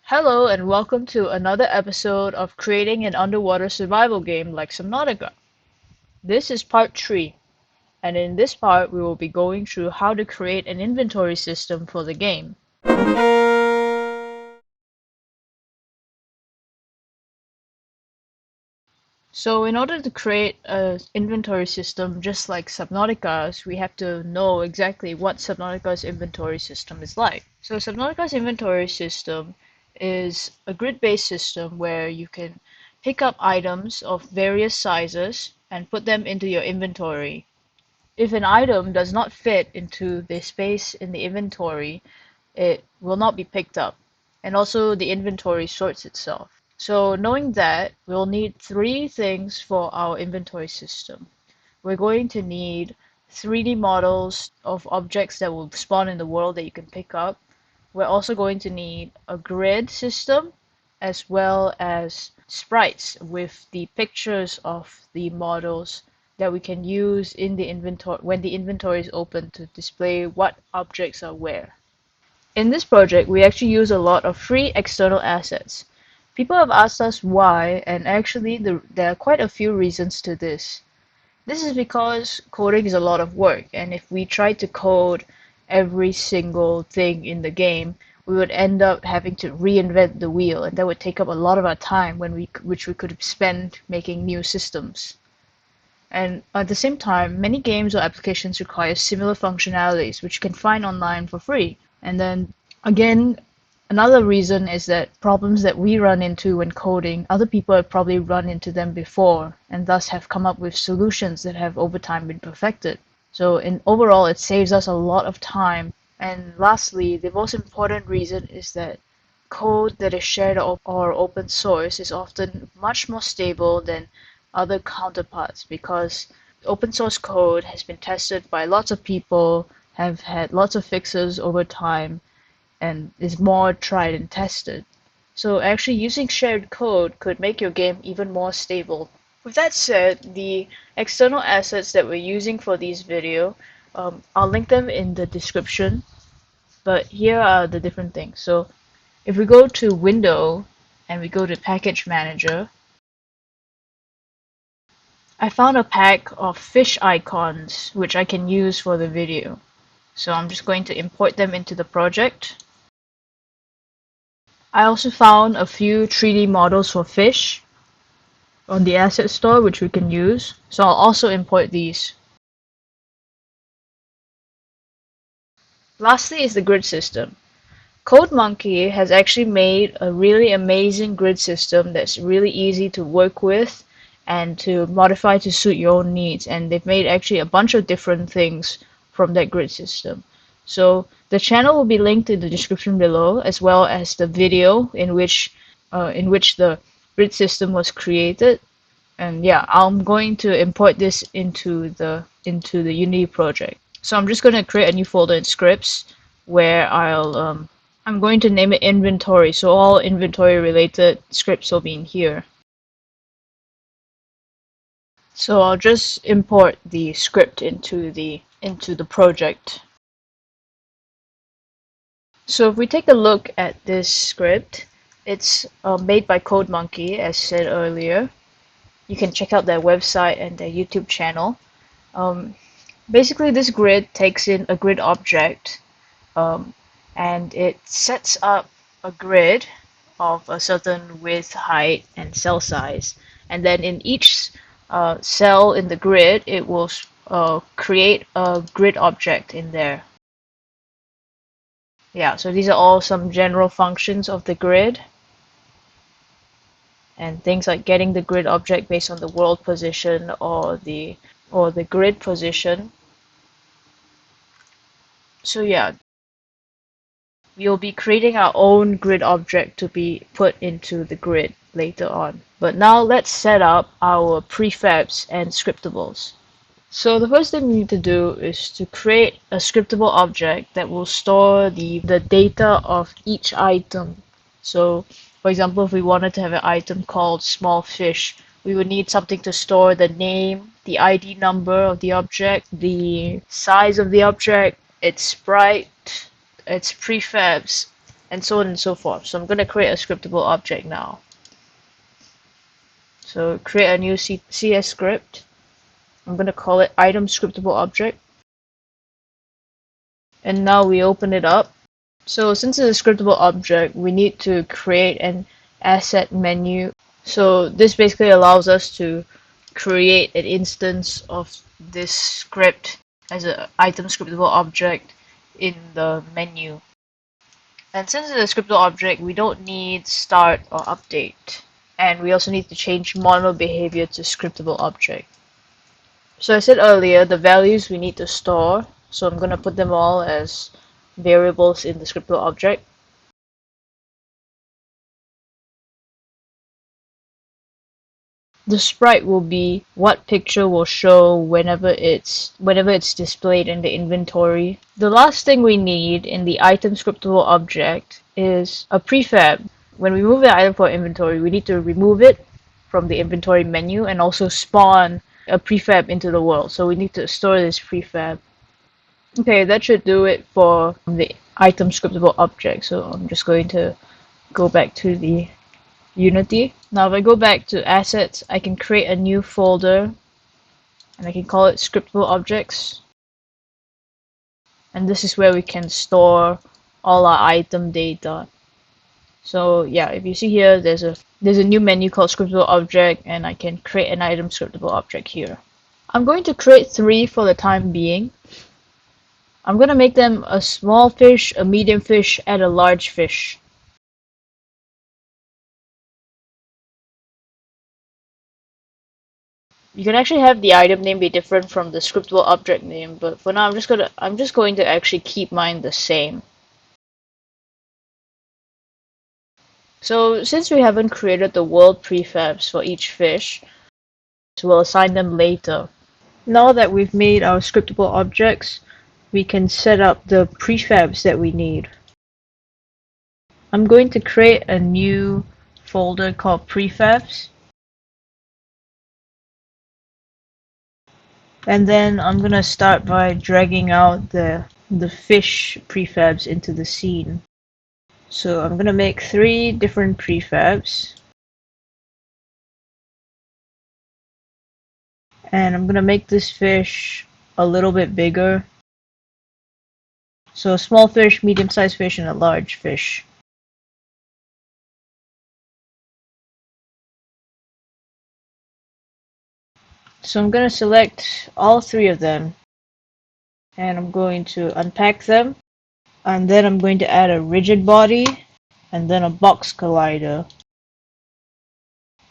Hello and welcome to another episode of creating an underwater survival game like Subnautica. This is part 3, and in this part we will be going through how to create an inventory system for the game. So in order to create an inventory system just like Subnautica's, we have to know exactly what Subnautica's inventory system is like. So Subnautica's inventory system is a grid-based system where you can pick up items of various sizes and put them into your inventory. If an item does not fit into the space in the inventory, it will not be picked up. And also the inventory sorts itself. So knowing that, we'll need three things for our inventory system. We're going to need 3D models of objects that will spawn in the world that you can pick up. We're also going to need a grid system as well as sprites with the pictures of the models that we can use in the inventory when the inventory is open to display what objects are where. In this project, we actually use a lot of free external assets. People have asked us why, and actually there are quite a few reasons to this. This is because coding is a lot of work, and if we tried to code every single thing in the game, we would end up having to reinvent the wheel, and that would take up a lot of our time which we could spend making new systems. And at the same time, many games or applications require similar functionalities, which you can find online for free. And then again, another reason is that problems that we run into when coding, other people have probably run into them before, and thus have come up with solutions that have over time been perfected. So in overall, it saves us a lot of time. And lastly, the most important reason is that code that is shared or open source is often much more stable than other counterparts because open source code has been tested by lots of people, have had lots of fixes over time, and is more tried and tested. So actually using shared code could make your game even more stable. With that said, the external assets that we're using for these video, I'll link them in the description, but here are the different things. So if we go to Window and we go to Package Manager, I found a pack of fish icons which I can use for the video. So I'm just going to import them into the project. I also found a few 3D models for fish on the asset store which we can use. So I'll also import these. Lastly is the grid system. CodeMonkey has actually made a really amazing grid system that's really easy to work with and to modify to suit your own needs. And they've made actually a bunch of different things from that grid system. So the channel will be linked in the description below, as well as the video in which the grid system was created. And yeah, I'm going to import this into the Unity project. So I'm just going to create a new folder in scripts where I'm going to name it inventory. So all inventory related scripts will be in here. So I'll just import the script into the project. So if we take a look at this script, it's made by CodeMonkey, as said earlier. You can check out their website and their YouTube channel. Basically, this grid takes in a grid object, and it sets up a grid of a certain width, height, and cell size. And then in each cell in the grid, it will create a grid object in there. Yeah, so these are all some general functions of the grid. And things like getting the grid object based on the world position or the grid position. So yeah, we'll be creating our own grid object to be put into the grid later on. But now let's set up our prefabs and scriptables. So the first thing we need to do is to create a scriptable object that will store the data of each item. So for example, if we wanted to have an item called small fish, we would need something to store the name, the ID number of the object, the size of the object, its sprite, its prefabs, and so on and so forth. So I'm going to create a scriptable object now. So create a new CS script. I'm going to call it item scriptable object. And now we open it up. So since it's a scriptable object, we need to create an asset menu. So this basically allows us to create an instance of this script as an item scriptable object in the menu. And since it's a scriptable object, we don't need start or update. And we also need to change model behavior to scriptable object. So I said earlier, the values we need to store. So I'm going to put them all as variables in the scriptable object. The sprite will be what picture will show whenever it's displayed in the inventory. The last thing we need in the item scriptable object is a prefab. When we move the item from inventory, we need to remove it from the inventory menu and also spawn a prefab into the world. So we need to store this prefab. Okay, that should do it for the item scriptable object. So I'm just going to go back to the Unity. Now if I go back to assets, I can create a new folder and I can call it scriptable objects. And this is where we can store all our item data. So yeah, if you see here, there's a new menu called scriptable object, and I can create an item scriptable object here. I'm going to create 3 for the time being. I'm going to make them a small fish, a medium fish, and a large fish. You can actually have the item name be different from the scriptable object name, but for now I'm just going to actually keep mine the same. So since we haven't created the world prefabs for each fish, we'll assign them later. Now that we've made our scriptable objects, we can set up the prefabs that we need. I'm going to create a new folder called prefabs. And then I'm gonna start by dragging out the fish prefabs into the scene. So I'm gonna make 3 different prefabs. And I'm gonna make this fish a little bit bigger. So a small fish, medium-sized fish, and a large fish. So I'm gonna select all 3 of them. And I'm going to unpack them. And then I'm going to add a rigid body and then a box collider.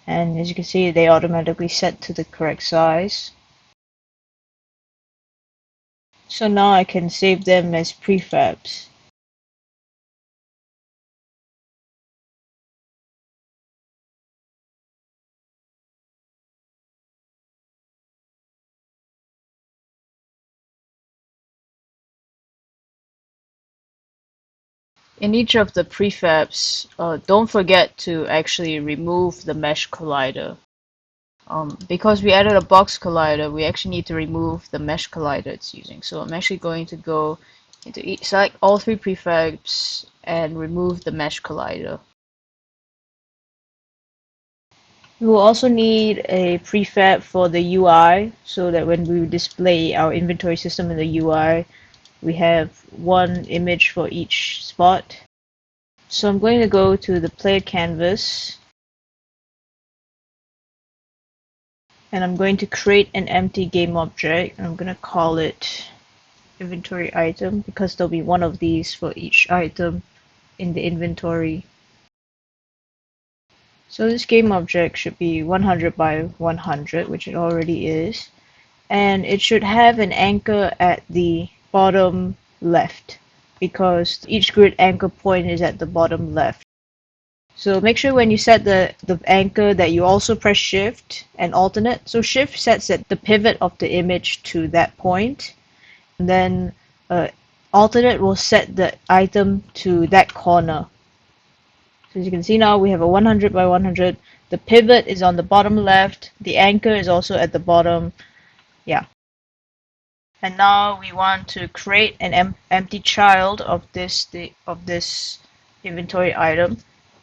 And as you can see, they automatically set to the correct size. So now I can save them as prefabs. In each of the prefabs, don't forget to actually remove the mesh collider. Because we added a box collider, we actually need to remove the mesh collider it's using. So I'm actually going to go into select all 3 prefabs and remove the mesh collider. We will also need a prefab for the UI so that when we display our inventory system in the UI, we have one image for each spot. So I'm going to go to the player canvas and I'm going to create an empty game object. I'm going to call it inventory item because there'll be one of these for each item in the inventory. So this game object should be 100 by 100, which it already is, and it should have an anchor at the bottom left because each grid anchor point is at the bottom left. So make sure when you set the anchor that you also press shift and alternate. So shift sets at the pivot of the image to that point, and then alternate will set the item to that corner. So as you can see now, we have a 100 by 100. The pivot is on the bottom left. The anchor is also at the bottom. Yeah. And now we want to create an empty child of this inventory item.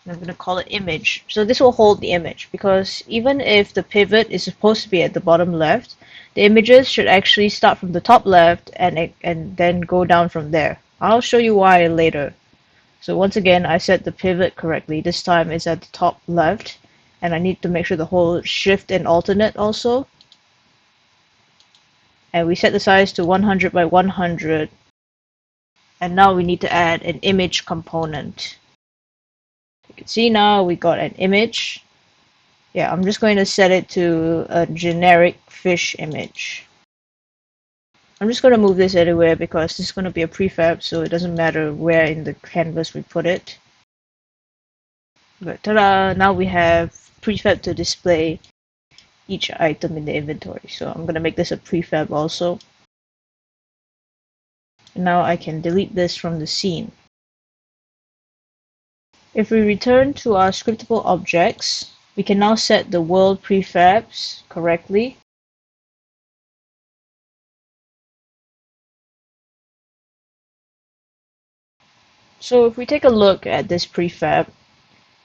I'm going to call it image. So this will hold the image because even if the pivot is supposed to be at the bottom left, the images should actually start from the top left and then go down from there. I'll show you why later. So once again, I set the pivot correctly. This time it's at the top left, and I need to make sure the whole shift and alternate also. And we set the size to 100 by 100. And now we need to add an image component. You can see now we got an image. Yeah, I'm just going to set it to a generic fish image. I'm just going to move this anywhere because this is going to be a prefab, so it doesn't matter where in the canvas we put it. But ta-da! Now we have prefab to display each item in the inventory. So I'm going to make this a prefab also. And now I can delete this from the scene. If we return to our scriptable objects, we can now set the world prefabs correctly. So if we take a look at this prefab,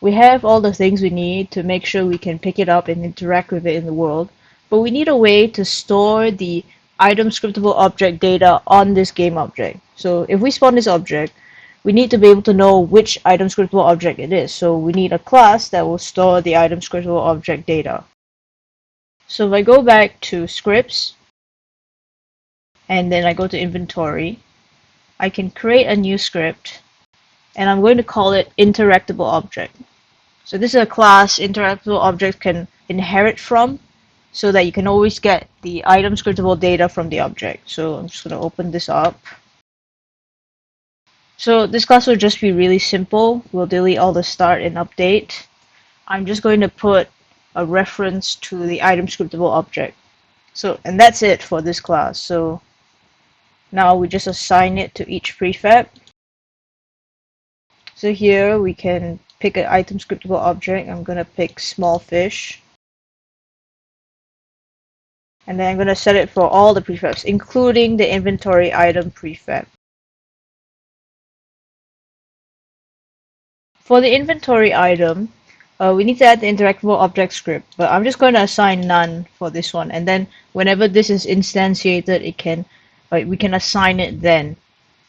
we have all the things we need to make sure we can pick it up and interact with it in the world, but we need a way to store the item scriptable object data on this game object. So if we spawn this object, we need to be able to know which item scriptable object it is. So we need a class that will store the item scriptable object data. So if I go back to scripts, and then I go to inventory, I can create a new script, and I'm going to call it interactable object. So this is a class interactable objects can inherit from, so that you can always get the item scriptable data from the object. So I'm just going to open this up. So this class will just be really simple. We'll delete all the start and update. I'm just going to put a reference to the item scriptable object. So, and that's it for this class. So now we just assign it to each prefab. So here we can pick an item scriptable object. I'm going to pick small fish. And then I'm going to set it for all the prefabs, including the inventory item prefab. For the inventory item, we need to add the interactable object script, but I'm just going to assign none for this one. And then whenever this is instantiated, we can assign it then.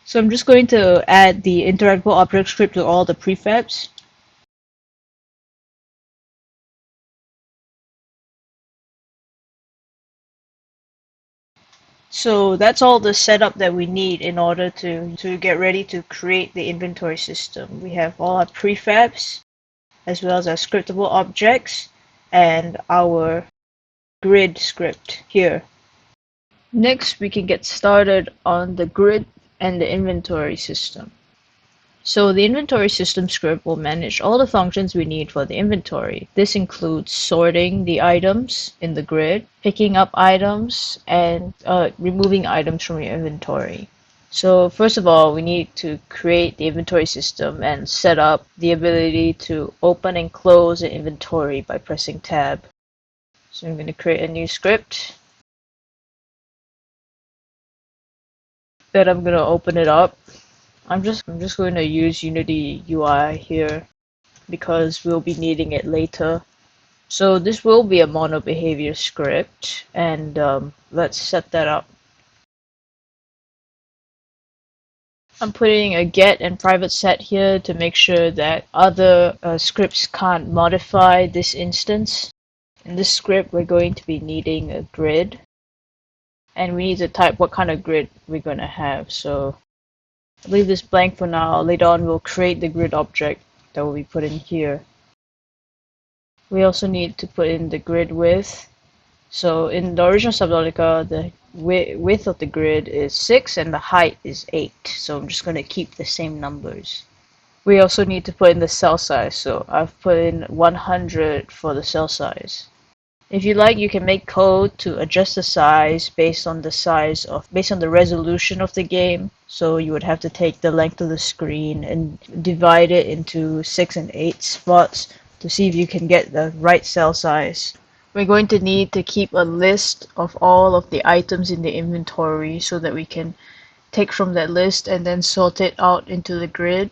So I'm just going to add the interactable object script to all the prefabs. So that's all the setup that we need in order to get ready to create the inventory system. We have all our prefabs, as well as our scriptable objects, and our grid script here. Next, we can get started on the grid and the inventory system. So the inventory system script will manage all the functions we need for the inventory. This includes sorting the items in the grid, picking up items, and removing items from your inventory. So first of all, we need to create the inventory system and set up the ability to open and close the inventory by pressing tab. So I'm going to create a new script. Then I'm going to open it up. I'm just going to use Unity UI here because we'll be needing it later. So this will be a mono behavior script, and let's set that up. I'm putting a get and private set here to make sure that other scripts can't modify this instance. In this script, we're going to be needing a grid, and we need to type what kind of grid we're going to have. So I'll leave this blank for now. Later on, we'll create the grid object that will be put in here. We also need to put in the grid width. So in the original Subnautica, the width of the grid is 6 and the height is 8. So I'm just going to keep the same numbers. We also need to put in the cell size. So I've put in 100 for the cell size. If you like, you can make code to adjust the size based on the resolution of the game. So you would have to take the length of the screen and divide it into 6 and 8 spots to see if you can get the right cell size. We're going to need to keep a list of all of the items in the inventory so that we can take from that list and then sort it out into the grid.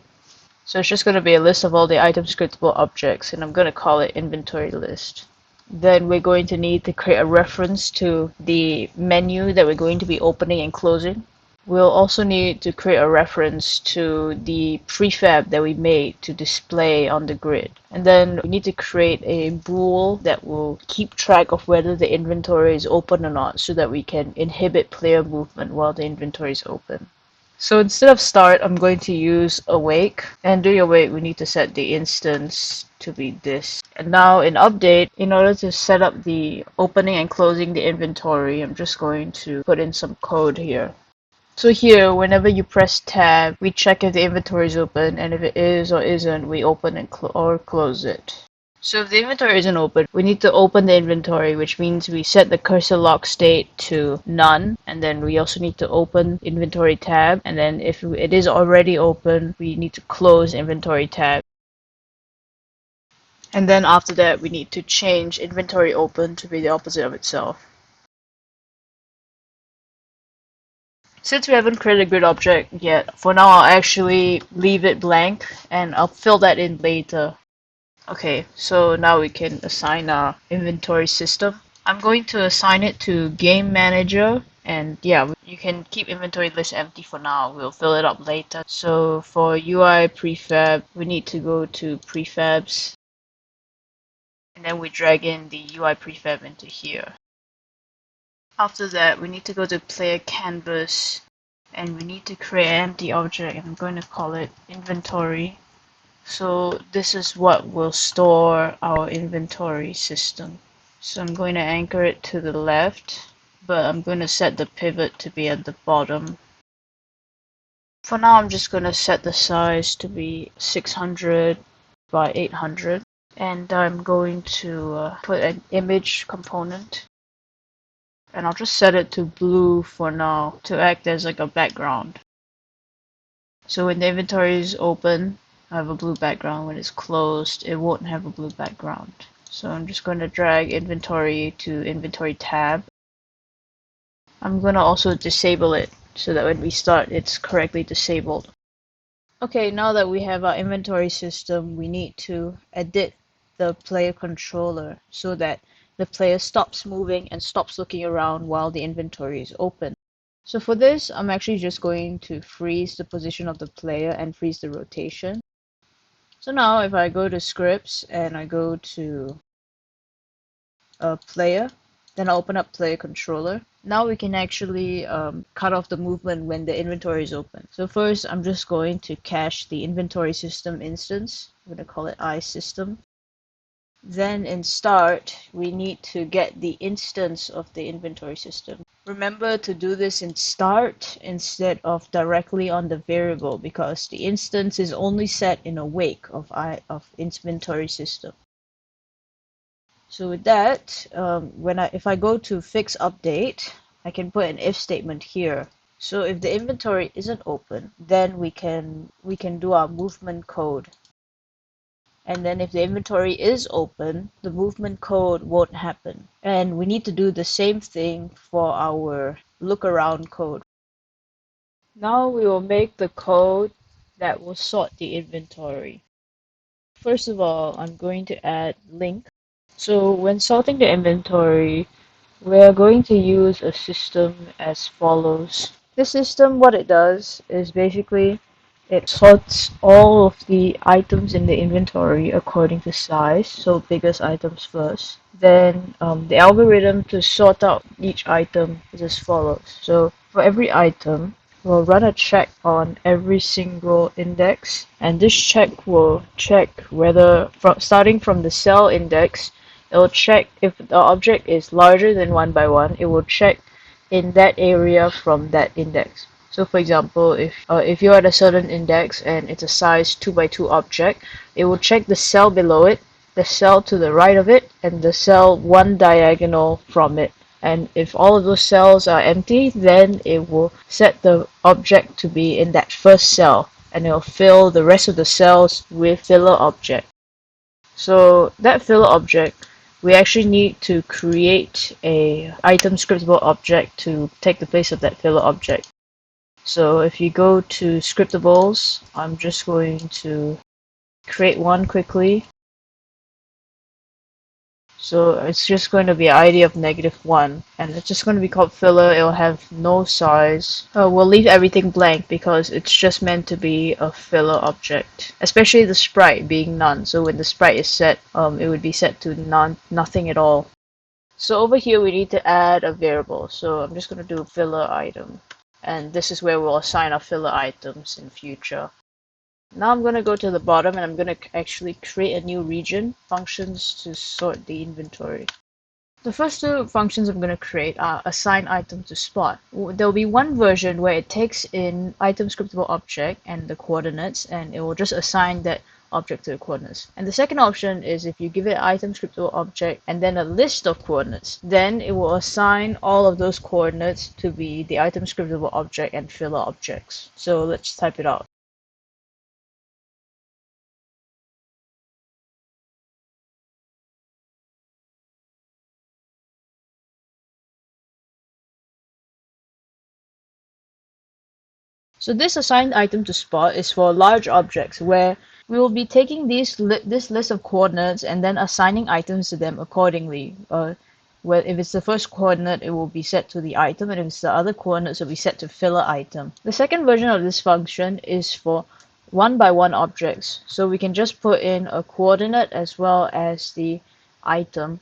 So it's just going to be a list of all the item scriptable objects, and I'm going to call it inventory list. Then we're going to need to create a reference to the menu that we're going to be opening and closing. We'll also need to create a reference to the prefab that we made to display on the grid. And then we need to create a bool that will keep track of whether the inventory is open or not so that we can inhibit player movement while the inventory is open. So instead of start, I'm going to use awake. And during awake, we need to set the instance to be this. And now in update, in order to set up the opening and closing the inventory, I'm just going to put in some code here. So here, whenever you press tab, we check if the inventory is open, and if it is or isn't, we open and or close it. So if the inventory isn't open, we need to open the inventory, which means we set the cursor lock state to none, and then we also need to open inventory tab, and then if it is already open, we need to close inventory tab. And then after that, we need to change inventory open to be the opposite of itself. Since we haven't created a grid object yet, for now I'll actually leave it blank and I'll fill that in later. Okay, so now we can assign our inventory system. I'm going to assign it to game manager, and yeah, you can keep inventory list empty for now. We'll fill it up later. So for UI prefab, we need to go to prefabs, and then we drag in the UI prefab into here. After that, we need to go to player canvas, and we need to create an empty object, and I'm going to call it inventory. So this is what will store our inventory system. So I'm going to anchor it to the left, but I'm going to set the pivot to be at the bottom. For now, I'm just going to set the size to be 600 by 800, and I'm going to put an image component, and I'll just set it to blue for now to act as like a background. So when the inventory is open, I have a blue background. When it's closed, it won't have a blue background. So I'm just going to drag inventory to inventory tab. I'm going to also disable it so that when we start, it's correctly disabled. Okay, now that we have our inventory system, we need to edit the player controller so that the player stops moving and stops looking around while the inventory is open. So for this, I'm actually just going to freeze the position of the player and freeze the rotation. So now if I go to scripts and I go to player, then I'll open up player controller. Now we can actually cut off the movement when the inventory is open. So first I'm just going to cache the inventory system instance. I'm going to call it iSystem. Then in start, we need to get the instance of the inventory system. Remember to do this in start instead of directly on the variable because the instance is only set in awake of inventory system. So with that, if I go to fix update, I can put an if statement here. So if the inventory isn't open, then we can do our movement code. And then if the inventory is open, the movement code won't happen. And we need to do the same thing for our look around code. Now we will make the code that will sort the inventory. First of all, I'm going to add link. So when sorting the inventory, we're going to use a system as follows. This system, what it does is basically it sorts all of the items in the inventory according to size, so biggest items first. Then the algorithm to sort out each item is as follows. So for every item, we'll run a check on every single index, and this check will check whether, starting from the cell index, it will check if the object is larger than 1 by 1, it will check in that area from that index. So for example, if you're at a certain index and it's a size 2 by 2 object, it will check the cell below it, the cell to the right of it, and the cell one diagonal from it. And if all of those cells are empty, then it will set the object to be in that first cell, and it will fill the rest of the cells with filler object. So that filler object, we actually need to create a item scriptable object to take the place of that filler object. So if you go to scriptables, I'm just going to create one quickly. So it's just going to be ID of -1, and it's just going to be called filler. It'll have no size. We'll leave everything blank because it's just meant to be a filler object, especially the sprite being none. So when the sprite is set, it would be set to none, nothing at all. So over here we need to add a variable. So I'm just going to do filler item, and this is where we'll assign our filler items in future. Now I'm going to go to the bottom and I'm going to actually create a new region, functions to sort the inventory. The first two functions I'm going to create are assign item to spot. There will be one version where it takes in item scriptable object and the coordinates, and it will just assign that object to the coordinates. And the second option is if you give it item scriptable object and then a list of coordinates, then it will assign all of those coordinates to be the item scriptable object and filler objects. So let's type it out. So this assigned item to spot is for large objects where we will be taking this list of coordinates and then assigning items to them accordingly. Where if it's the first coordinate, it will be set to the item, and if it's the other coordinates, it will be set to filler item. The second version of this function is for one by one objects. So we can just put in a coordinate as well as the item.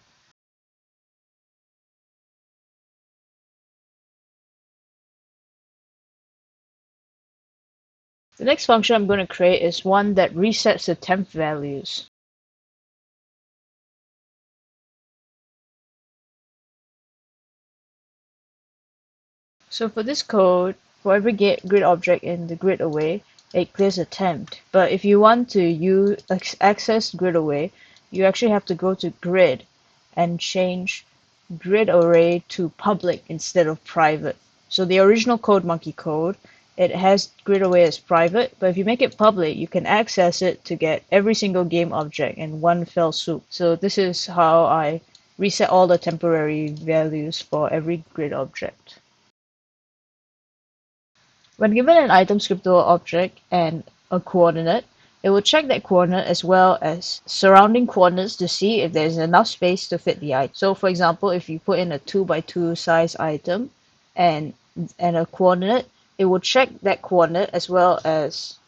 The next function I'm going to create is one that resets the temp values. So for this code, for every grid object in the grid array, it clears a temp. But if you want to access grid array, you actually have to go to grid and change grid array to public instead of private. So the original CodeMonkey code, it has grid array as private, but if you make it public, you can access it to get every single game object in one fell swoop. So this is how I reset all the temporary values for every grid object. When given an item scriptable object and a coordinate, it will check that coordinate as well as surrounding coordinates to see if there's enough space to fit the item. So for example, if you put in a 2x2 size item and a coordinate, it will check that coordinate as well as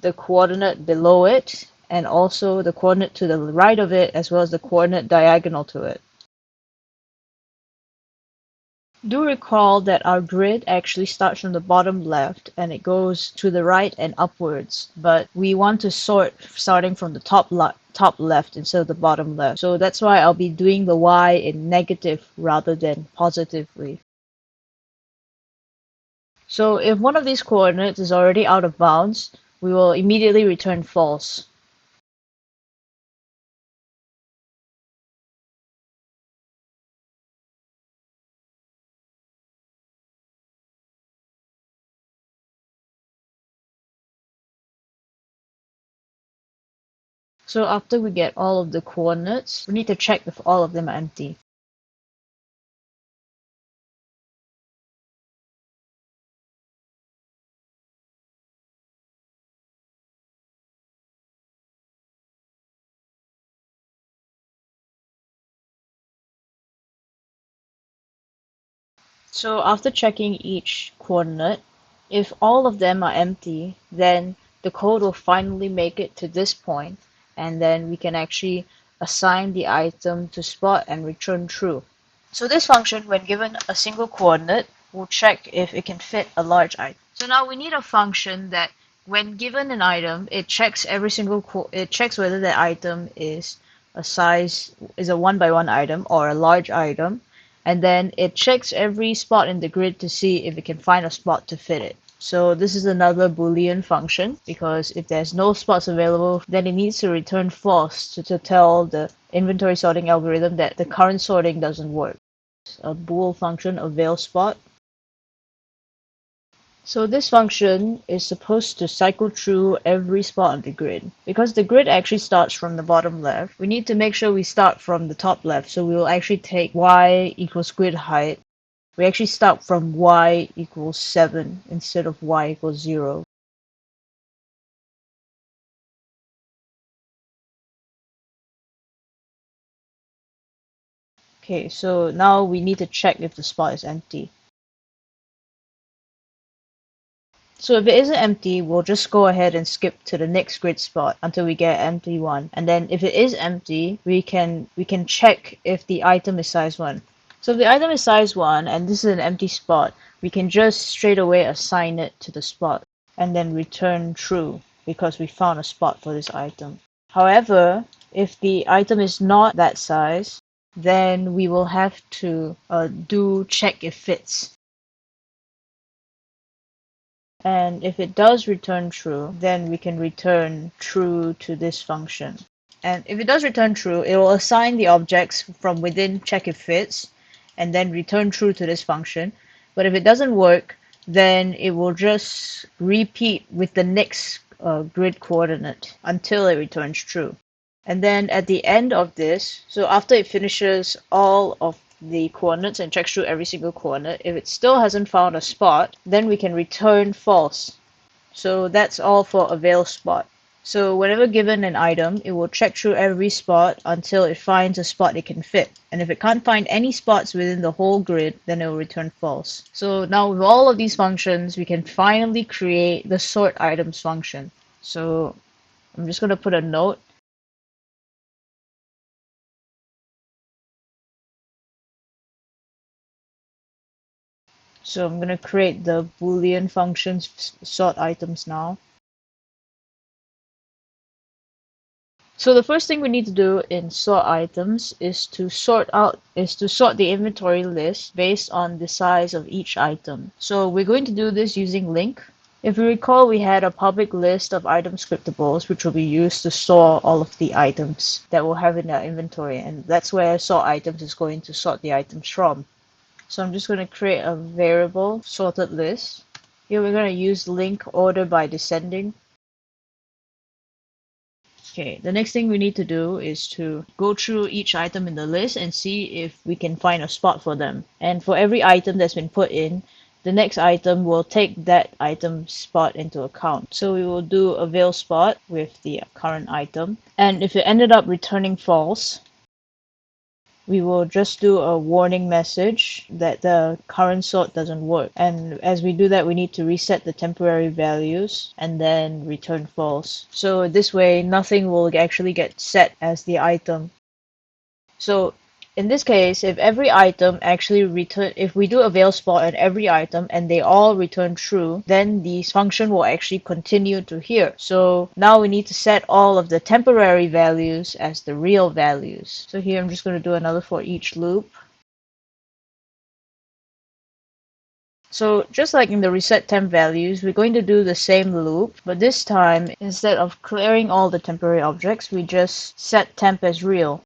the coordinate below it and also the coordinate to the right of it as well as the coordinate diagonal to it. Do recall that our grid actually starts from the bottom left and it goes to the right and upwards, but we want to sort starting from the top left instead of the bottom left. So that's why I'll be doing the Y in negative rather than positively. So if one of these coordinates is already out of bounds, we will immediately return false. So after we get all of the coordinates, we need to check if all of them are empty. So after checking each coordinate, if all of them are empty, then the code will finally make it to this point, and then we can actually assign the item to spot and return true. So this function, when given a single coordinate, will check if it can fit a large item. So now we need a function that when given an item, it checks it checks whether the item is a one by one item or a large item, and then it checks every spot in the grid to see if it can find a spot to fit it. So this is another Boolean function because if there's no spots available, then it needs to return false to tell the inventory sorting algorithm that the current sorting doesn't work. A bool function avail spot. So this function is supposed to cycle through every spot on the grid. Because the grid actually starts from the bottom left, we need to make sure we start from the top left. So we will actually take y equals grid height We actually start from y equals 7 instead of y equals 0. Okay, so now we need to check if the spot is empty. So if it isn't empty, we'll just go ahead and skip to the next grid spot until we get an empty one. And then if it is empty, we can check if the item is size 1. So if the item is size 1 and this is an empty spot, we can just straight away assign it to the spot and then return true because we found a spot for this item. However, if the item is not that size, then we will have to do check if fits. And if it does return true, then we can return true to this function. And if it does return true, it will assign the objects from within check if fits and then return true to this function. But if it doesn't work, then it will just repeat with the next grid coordinate until it returns true. And then at the end of this, so after it finishes all of the coordinates and checks through every single coordinate, if it still hasn't found a spot, then we can return false. So that's all for avail spot. So whenever given an item, it will check through every spot until it finds a spot it can fit. And if it can't find any spots within the whole grid, then it will return false. So now with all of these functions, we can finally create the sort items function. So I'm just going to put a note. So I'm going to create the Boolean functions sort items now. So the first thing we need to do in sort items is to sort the inventory list based on the size of each item. So we're going to do this using link. If you recall, we had a public list of item scriptables which will be used to store all of the items that we'll have in our inventory, and that's where sort items is going to sort the items from. So I'm just going to create a variable sorted list. Here we're going to use link order by descending. Okay, the next thing we need to do is to go through each item in the list and see if we can find a spot for them. And for every item that's been put in, the next item will take that item spot into account. So we will do avail spot with the current item. And if it ended up returning false, we will just do a warning message that the current sort doesn't work. And as we do that, we need to reset the temporary values and then return false. So this way, nothing will actually get set as the item. So in this case, if every item actually if we do avail spot on every item and they all return true, then this function will actually continue to here. So now we need to set all of the temporary values as the real values. So here I'm just going to do another for each loop. So just like in the reset temp values, we're going to do the same loop, but this time, instead of clearing all the temporary objects, we just set temp as real.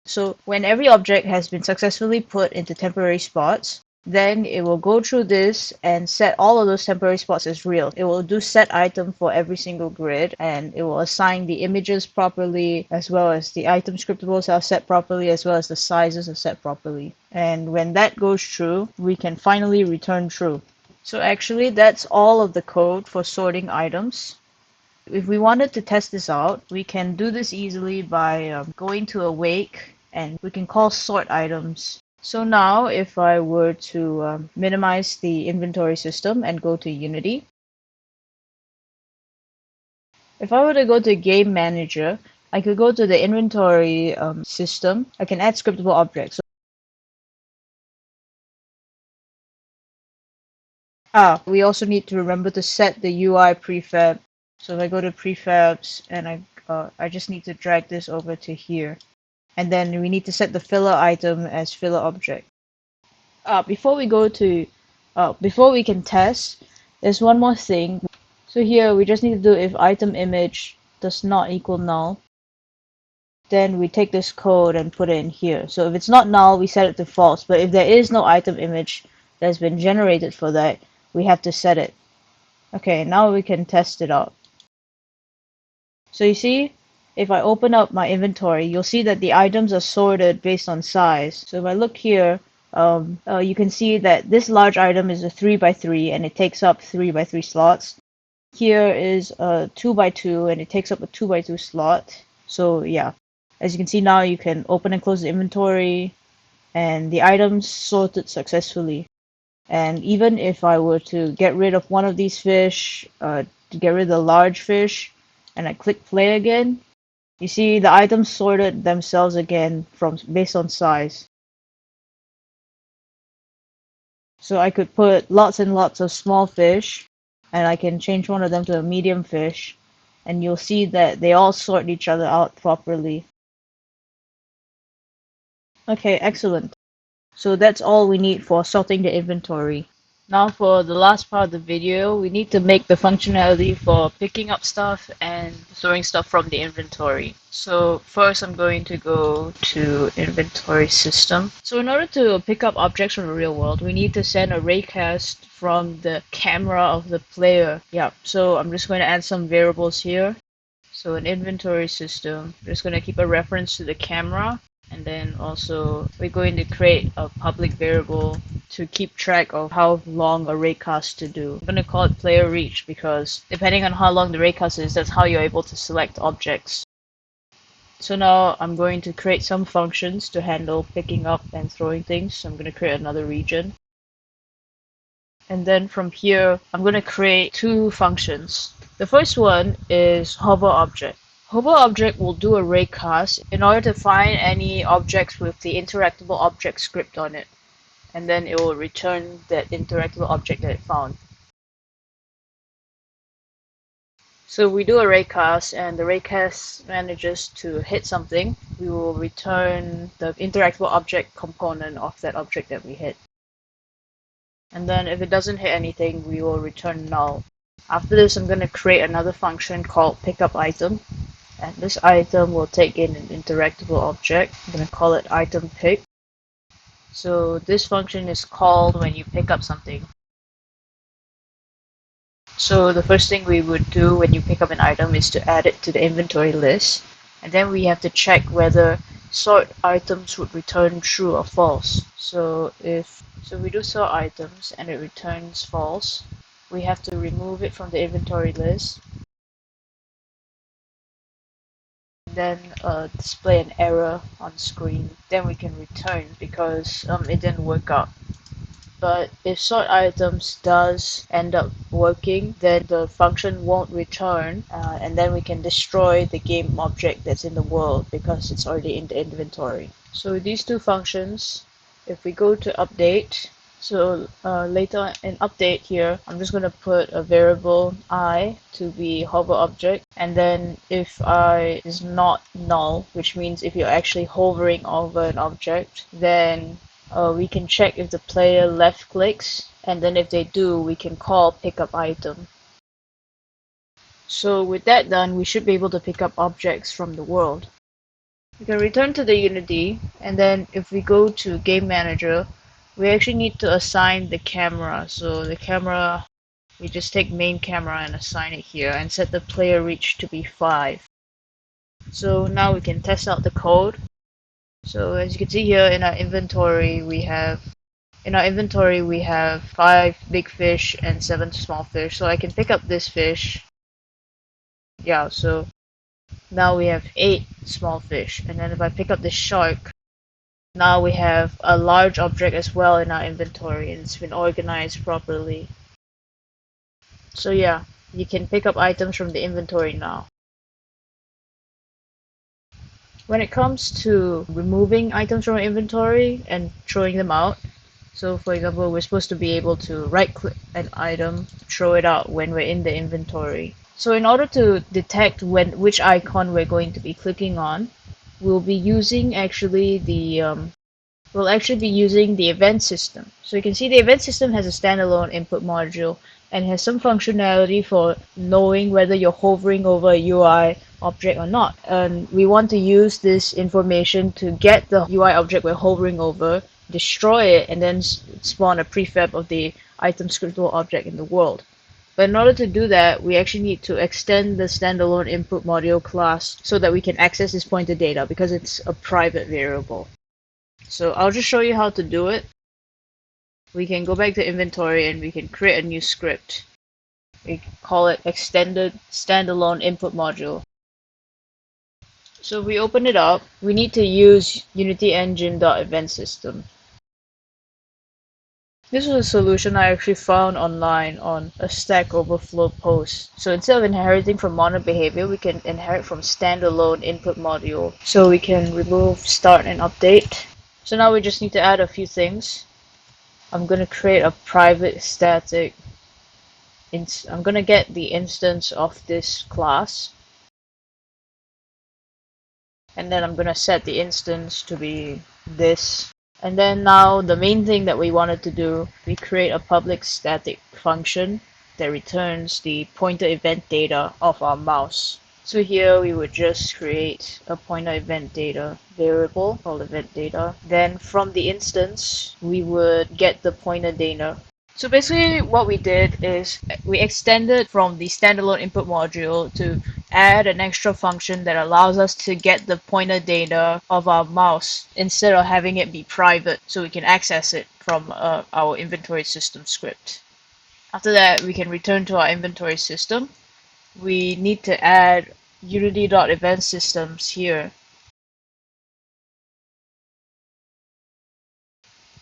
So when every object has been successfully put into temporary spots, then it will go through this and set all of those temporary spots as real. It will do set item for every single grid, and it will assign the images properly, as well as the item scriptables are set properly, as well as the sizes are set properly. And when that goes through, we can finally return true. So actually that's all of the code for sorting items. If we wanted to test this out, we can do this easily by going to awake, and we can call sort items. So now if I were to minimize the inventory system and go to Unity, if I were to go to Game Manager, I could go to the inventory system. I can add scriptable objects. We also need to remember to set the UI prefab. So if I go to prefabs and I just need to drag this over to here. And then we need to set the filler item as filler object. Before we can test, there's one more thing. So here we just need to do if item image does not equal null, then we take this code and put it in here. So if it's not null, we set it to false. But if there is no item image that's been generated for that, we have to set it. Okay, now we can test it out. So you see, if I open up my inventory, you'll see that the items are sorted based on size. So if I look here, you can see that this large item is a 3 by 3 and it takes up 3 by 3 slots. Here is a 2 by 2 and it takes up a 2 by 2 slot. So yeah, as you can see now, you can open and close the inventory and the items sorted successfully. And even if I were to get rid of one of these fish, to get rid of the large fish, and I click play again, you see the items sorted themselves again from based on size. So I could put lots and lots of small fish, and I can change one of them to a medium fish, and you'll see that they all sort each other out properly. Okay, excellent. So that's all we need for sorting the inventory. Now for the last part of the video, we need to make the functionality for picking up stuff and throwing stuff from the inventory. So first I'm going to go to inventory system. So in order to pick up objects from the real world, we need to send a raycast from the camera of the player. Yeah, so I'm just going to add some variables here. So in inventory system, I'm just going to keep a reference to the camera. And then also we're going to create a public variable to keep track of how long a raycast to do. I'm going to call it player reach because depending on how long the raycast is, that's how you're able to select objects. So now I'm going to create some functions to handle picking up and throwing things. So I'm going to create another region. And then from here, I'm going to create two functions. The first one is hover object. Hover object will do a raycast in order to find any objects with the interactable object script on it. And then it will return that interactable object that it found. So we do a raycast and the raycast manages to hit something, we will return the interactable object component of that object that we hit. And then if it doesn't hit anything, we will return null. After this, I'm going to create another function called pickup item. And this item will take in an interactable object. I'm going to call it item pick. So this function is called when you pick up something. So the first thing we would do when you pick up an item is to add it to the inventory list. And then we have to check whether sort items would return true or false. So we do sort items and it returns false, we have to remove it from the inventory list. Then display an error on screen. Then we can return because it didn't work out. But if sort items does end up working, then the function won't return, and then we can destroy the game object that's in the world because it's already in the inventory. So with these two functions, if we go to update, so later in update here, I'm just going to put a variable I to be hover object, and then if I is not null, which means if you're actually hovering over an object, then we can check if the player left clicks, and then if they do, we can call pickup item. So with that done, we should be able to pick up objects from the world. We can return to the Unity, and then if we go to Game Manager, we actually need to assign the camera. So the camera, we just take main camera and assign it here and set the player reach to be 5. So now we can test out the code. So as you can see here in our inventory, we have 5 big fish and 7 small fish. So I can pick up this fish. Yeah, so now we have 8 small fish. And then if I pick up this shark, now we have a large object as well in our inventory, and it's been organized properly. So yeah, you can pick up items from the inventory now. When it comes to removing items from our inventory and throwing them out, so for example, we're supposed to be able to right click an item, throw it out when we're in the inventory. So in order to detect which icon we're going to be clicking on, we'll be using the event system. So you can see the event system has a standalone input module and has some functionality for knowing whether you're hovering over a UI object or not. And we want to use this information to get the UI object we're hovering over, destroy it, and then spawn a prefab of the item scriptable object in the world. But in order to do that, we actually need to extend the standalone input module class so that we can access this pointer data because it's a private variable. So I'll just show you how to do it. we can go back to inventory and we can create a new script. We call it extended standalone input module. So if we open it up, we need to use Unity Engine.event system. This was a solution I actually found online on a Stack Overflow post. So instead of inheriting from modern behavior, we can inherit from standalone input module. So we can remove start and update. So now we just need to add a few things. I'm going to create a private static. I'm going to get the instance of this class. And then I'm going to set the instance to be this. And then now the main thing that we wanted to do, we create a public static function that returns the pointer event data of our mouse. So here we would just create a pointer event data variable called event data. Then from the instance, we would get the pointer data. So basically what we did is we extended from the standalone input module to add an extra function that allows us to get the pointer data of our mouse instead of having it be private so we can access it from our inventory system script. After that, we can return to our inventory system. We need to add unity.event systems here.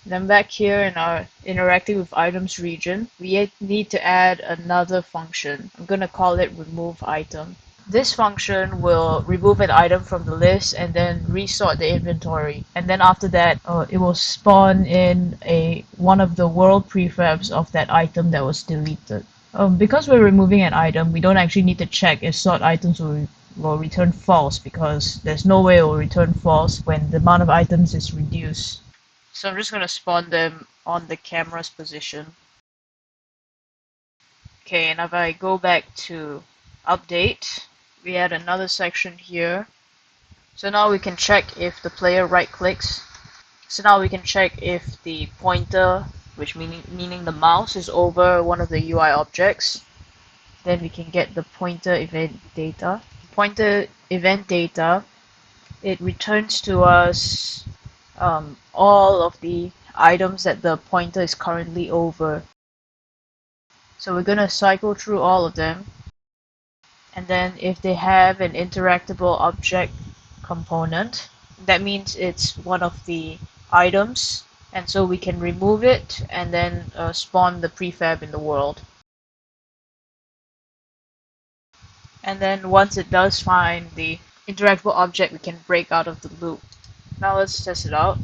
Then back here in our interacting with items region, we need to add another function. I'm going to call it remove item. This function will remove an item from the list and then resort the inventory. And then after that, it will spawn in one of the world prefabs of that item that was deleted. Because we're removing an item, we don't actually need to check if sort items will return false, because there's no way it will return false when the amount of items is reduced. So I'm just going to spawn them on the camera's position. Okay, and if I go back to update, we add another section here. So now we can check if the player right clicks. So now we can check if the pointer, which meaning the mouse, is over one of the UI objects. Then we can get the pointer event data. Pointer event data, it returns to us all of the items that the pointer is currently over. So we're going to cycle through all of them, and then if they have an interactable object component, that means it's one of the items, and so we can remove it and then spawn the prefab in the world. And then once it does find the interactable object, we can break out of the loop. Now let's test it out.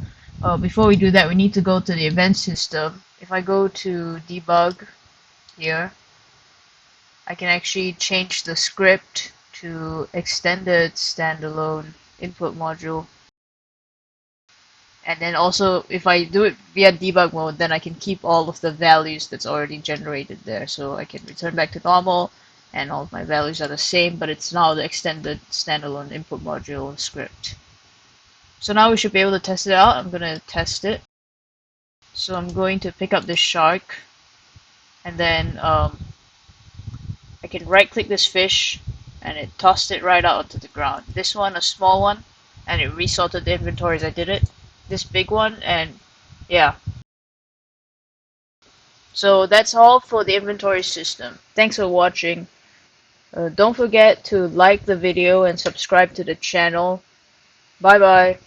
Before we do that, we need to go to the event system. If I go to debug here, I can actually change the script to extended standalone input module. And then also, if I do it via debug mode, then I can keep all of the values that's already generated there. So I can return back to normal, and all of my values are the same, but it's now the extended standalone input module script. So now we should be able to test it out. I'm going to test it. So I'm going to pick up this shark, and then I can right click this fish and it tossed it right out onto the ground. This one, a small one, and it resorted the inventory as I did it. This big one, and yeah. So that's all for the inventory system. Thanks for watching. Don't forget to like the video and subscribe to the channel. Bye bye.